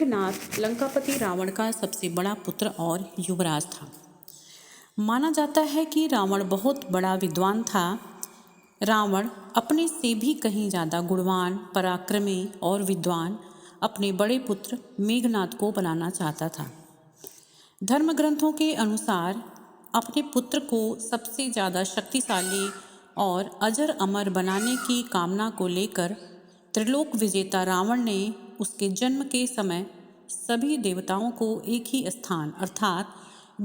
मेघनाद लंकापति रावण का सबसे बड़ा पुत्र और युवराज था। माना जाता है कि रावण बहुत बड़ा विद्वान था। रावण अपने से भी कहीं ज़्यादा गुणवान, पराक्रमी और विद्वान अपने बड़े पुत्र मेघनाद को बनाना चाहता था। धर्म ग्रंथों के अनुसार अपने पुत्र को सबसे ज़्यादा शक्तिशाली और अजर अमर बनाने की कामना को लेकर त्रिलोक विजेता रावण ने उसके जन्म के समय सभी देवताओं को एक ही स्थान अर्थात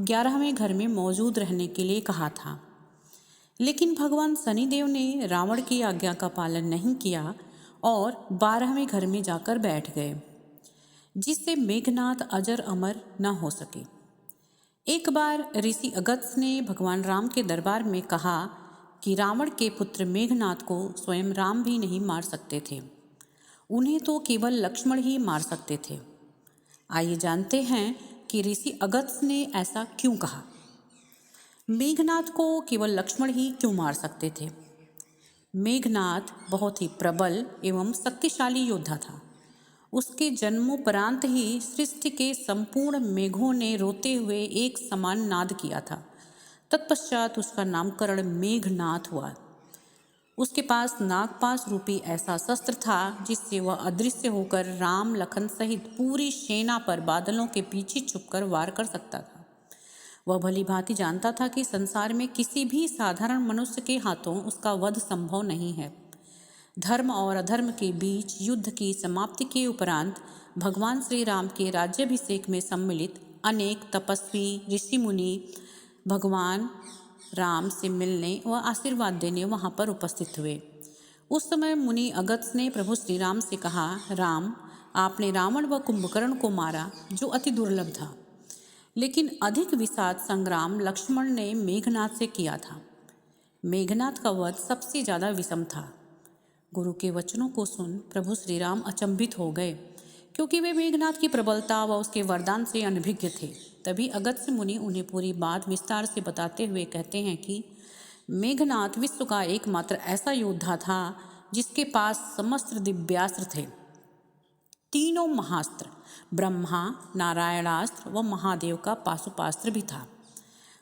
11वें घर में मौजूद रहने के लिए कहा था। लेकिन भगवान शनिदेव ने रावण की आज्ञा का पालन नहीं किया और 12वें घर में जाकर बैठ गए, जिससे मेघनाद अजर अमर न हो सके। एक बार ऋषि अगस्त्य ने भगवान राम के दरबार में कहा कि रावण के पुत्र मेघनाद को स्वयं राम भी नहीं मार सकते थे, उन्हें तो केवल लक्ष्मण ही मार सकते थे। आइए जानते हैं कि ऋषि अगस्त्य ने ऐसा क्यों कहा। मेघनाद को केवल लक्ष्मण ही क्यों मार सकते थे। मेघनाद बहुत ही प्रबल एवं शक्तिशाली योद्धा था। उसके जन्मोपरांत ही सृष्टि के संपूर्ण मेघों ने रोते हुए एक समान नाद किया था। तत्पश्चात उसका नामकरण मेघनाद हुआ। उसके पास नागपाश रूपी ऐसा शस्त्र था जिससे वह अदृश्य होकर राम लखन सहित पूरी सेना पर बादलों के पीछे छुपकर वार कर सकता था। वह भली भांति जानता था कि संसार में किसी भी साधारण मनुष्य के हाथों उसका वध संभव नहीं है। धर्म और अधर्म के बीच युद्ध की समाप्ति के उपरांत भगवान श्री राम के राज्याभिषेक में सम्मिलित अनेक तपस्वी ऋषि मुनि भगवान राम से मिलने व आशीर्वाद देने वहाँ पर उपस्थित हुए। उस समय मुनि अगस्त्य ने प्रभु श्री राम से कहा, राम, आपने रावण व कुंभकर्ण को मारा जो अति दुर्लभ था, लेकिन अधिक विषाद संग्राम लक्ष्मण ने मेघनाद से किया था। मेघनाद का वध सबसे ज़्यादा विषम था। गुरु के वचनों को सुन प्रभु श्री राम अचंभित हो गए, क्योंकि वे मेघनाद की प्रबलता व उसके वरदान से अनभिज्ञ थे। तभी अगस्त्य मुनि उन्हें पूरी बात विस्तार से बताते हुए कहते हैं कि मेघनाद विश्व का एकमात्र ऐसा योद्धा था जिसके पास समस्त दिव्यास्त्र थे। तीनों महास्त्र, ब्रह्मा, नारायणास्त्र व महादेव का पाशुपास्त्र भी था।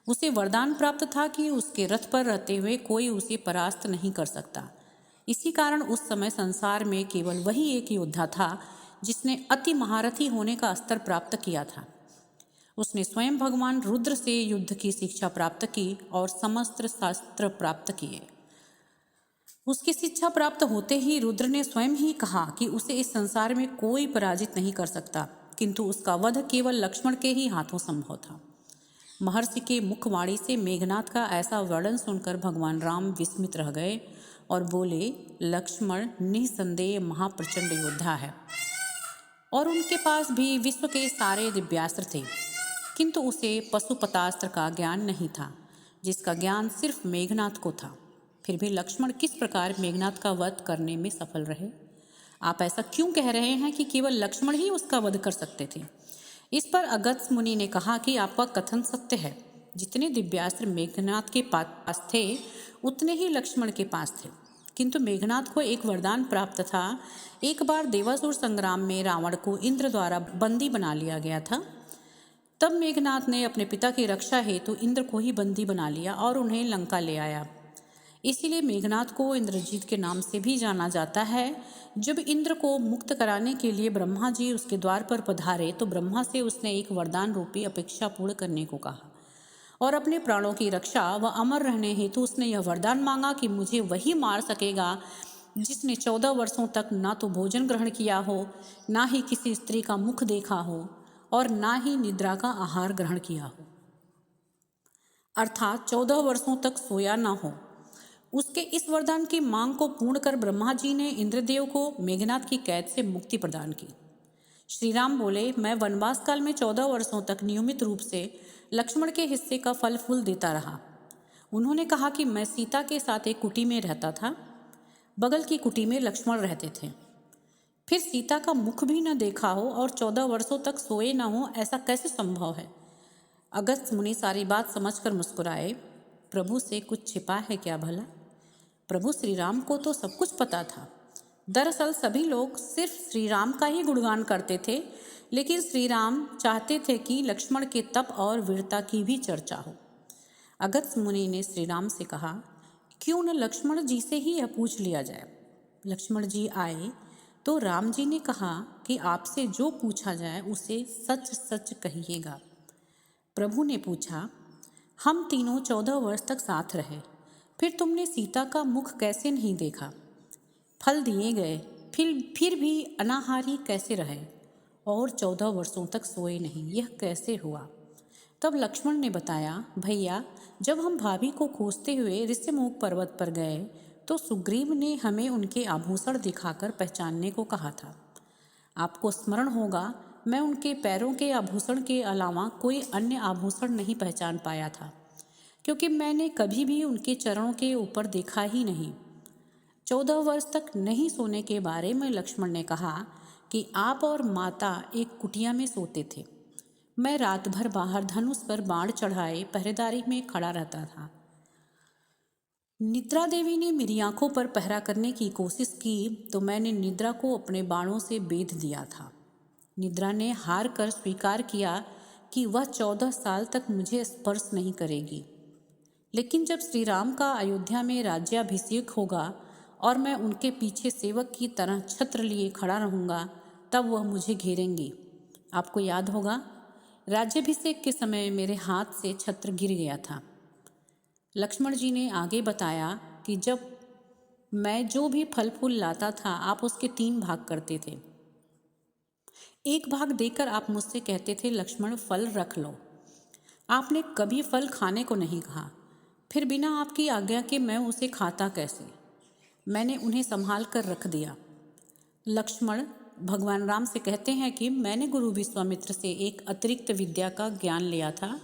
उसे वरदान प्राप्त था कि उसके रथ पर रहते हुए कोई उसे परास्त नहीं कर सकता। इसी कारण उस समय संसार में केवल वही एक योद्धा था जिसने अति महारथी होने का स्तर प्राप्त किया था। उसने स्वयं भगवान रुद्र से युद्ध की शिक्षा प्राप्त की और समस्त शास्त्र प्राप्त किए। उसकी शिक्षा प्राप्त होते ही रुद्र ने स्वयं ही कहा कि उसे इस संसार में कोई पराजित नहीं कर सकता, किंतु उसका वध केवल लक्ष्मण के ही हाथों संभव था। महर्षि के मुखवाणी से मेघनाद का ऐसा वर्णन सुनकर भगवान राम विस्मित रह गए और बोले, लक्ष्मण निसंदेह महाप्रचंड योद्धा है और उनके पास भी विश्व के सारे दिव्यास्त्र थे, किंतु उसे पशुपतास्त्र का ज्ञान नहीं था, जिसका ज्ञान सिर्फ मेघनाद को था। फिर भी लक्ष्मण किस प्रकार मेघनाद का वध करने में सफल रहे। आप ऐसा क्यों कह रहे हैं कि केवल लक्ष्मण ही उसका वध कर सकते थे। इस पर अगस्त्य मुनि ने कहा कि आपका कथन सत्य है। जितने दिव्यास्त्र मेघनाद के पास थे उतने ही लक्ष्मण के पास थे, किंतु मेघनाद को एक वरदान प्राप्त था। एक बार देवासुर संग्राम में रावण को इंद्र द्वारा बंदी बना लिया गया था। तब मेघनाद ने अपने पिता की रक्षा हेतु इंद्र को ही बंदी बना लिया और उन्हें लंका ले आया। इसीलिए मेघनाद को इंद्रजीत के नाम से भी जाना जाता है। जब इंद्र को मुक्त कराने के लिए ब्रह्मा जी उसके द्वार पर पधारे तो ब्रह्मा से उसने एक वरदान रूपी अपेक्षा पूर्ण करने को कहा और अपने प्राणों की रक्षा व अमर रहने हेतु उसने यह वरदान मांगा कि मुझे वही मार सकेगा जिसने 14 वर्षों तक ना तो भोजन ग्रहण किया हो, ना ही किसी स्त्री का मुख देखा हो और ना ही निद्रा का आहार ग्रहण किया हो, अर्थात 14 वर्षों तक सोया ना हो। उसके इस वरदान की मांग को पूर्ण कर ब्रह्मा जी ने इंद्रदेव को मेघनाद की कैद से मुक्ति प्रदान की। श्री राम बोले, मैं वनवास काल में 14 वर्षों तक नियमित रूप से लक्ष्मण के हिस्से का फल फूल देता रहा। उन्होंने कहा कि मैं सीता के साथ एक कुटी में रहता था। बगल की कुटी में लक्ष्मण रहते थे। फिर सीता का मुख भी न देखा हो और 14 वर्षों तक सोए न हो, ऐसा कैसे संभव है। अगस्त्य मुनि सारी बात समझकर मुस्कुराए। प्रभु से कुछ छिपा है क्या भला। प्रभु श्री राम को तो सब कुछ पता था। दरअसल सभी लोग सिर्फ श्री राम का ही गुणगान करते थे, लेकिन श्री राम चाहते थे कि लक्ष्मण के तप और वीरता की भी चर्चा हो। अगस्त्य मुनि ने श्री राम से कहा, क्यों न लक्ष्मण जी से ही यह पूछ लिया जाए। लक्ष्मण जी आए तो राम जी ने कहा कि आपसे जो पूछा जाए उसे सच सच कहिएगा। प्रभु ने पूछा, हम तीनों 14 वर्ष तक साथ रहे, फिर तुमने सीता का मुख कैसे नहीं देखा? फल दिए गए, फिर भी अनाहारी कैसे रहे और 14 वर्षों तक सोए नहीं, यह कैसे हुआ? तब लक्ष्मण ने बताया, भैया, जब हम भाभी को खोजते हुए ऋष्यमुख पर्वत पर गए तो सुग्रीव ने हमें उनके आभूषण दिखाकर पहचानने को कहा था। आपको स्मरण होगा, मैं उनके पैरों के आभूषण के अलावा कोई अन्य आभूषण नहीं पहचान पाया था, क्योंकि मैंने कभी भी उनके चरणों के ऊपर देखा ही नहीं। 14 वर्ष तक नहीं सोने के बारे में लक्ष्मण ने कहा कि आप और माता एक कुटिया में सोते थे। मैं रात भर बाहर धनुष पर बाण चढ़ाए पहरेदारी में खड़ा रहता था। निद्रा देवी ने मेरी आंखों पर पहरा करने की कोशिश की तो मैंने निद्रा को अपने बाणों से बेध दिया था। निद्रा ने हार कर स्वीकार किया कि वह 14 साल तक मुझे स्पर्श नहीं करेगी। लेकिन जब श्री राम का अयोध्या में राज्याभिषेक होगा और मैं उनके पीछे सेवक की तरह छत्र लिए खड़ा रहूँगा, तब वह मुझे घेरेंगी। आपको याद होगा, राज्याभिषेक के समय मेरे हाथ से छत्र गिर गया था। लक्ष्मण जी ने आगे बताया कि जब मैं जो भी फल फूल लाता था, आप उसके 3 भाग करते थे। एक भाग देकर आप मुझसे कहते थे, लक्ष्मण फल रख लो। आपने कभी फल खाने को नहीं कहा, फिर बिना आपकी आज्ञा के मैं उसे खाता कैसे? मैंने उन्हें संभाल कर रख दिया। लक्ष्मण भगवान राम से कहते हैं कि मैंने गुरु विश्वामित्र से एक अतिरिक्त विद्या का ज्ञान लिया था।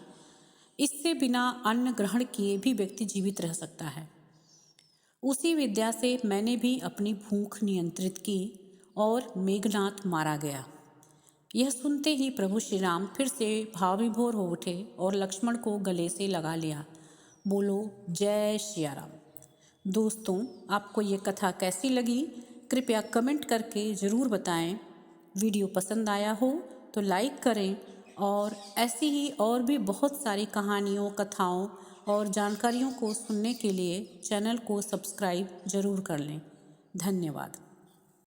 इससे बिना अन्न ग्रहण किए भी व्यक्ति जीवित रह सकता है। उसी विद्या से मैंने भी अपनी भूख नियंत्रित की और मेघनाथ मारा गया। यह सुनते ही प्रभु श्री राम फिर से भावविभोर हो उठे और लक्ष्मण को गले से लगा लिया। बोलो जय सिया राम। दोस्तों, आपको ये कथा कैसी लगी कृपया कमेंट करके ज़रूर बताएं। वीडियो पसंद आया हो तो लाइक करें और ऐसी ही और भी बहुत सारी कहानियों, कथाओं और जानकारियों को सुनने के लिए चैनल को सब्सक्राइब ज़रूर कर लें। धन्यवाद।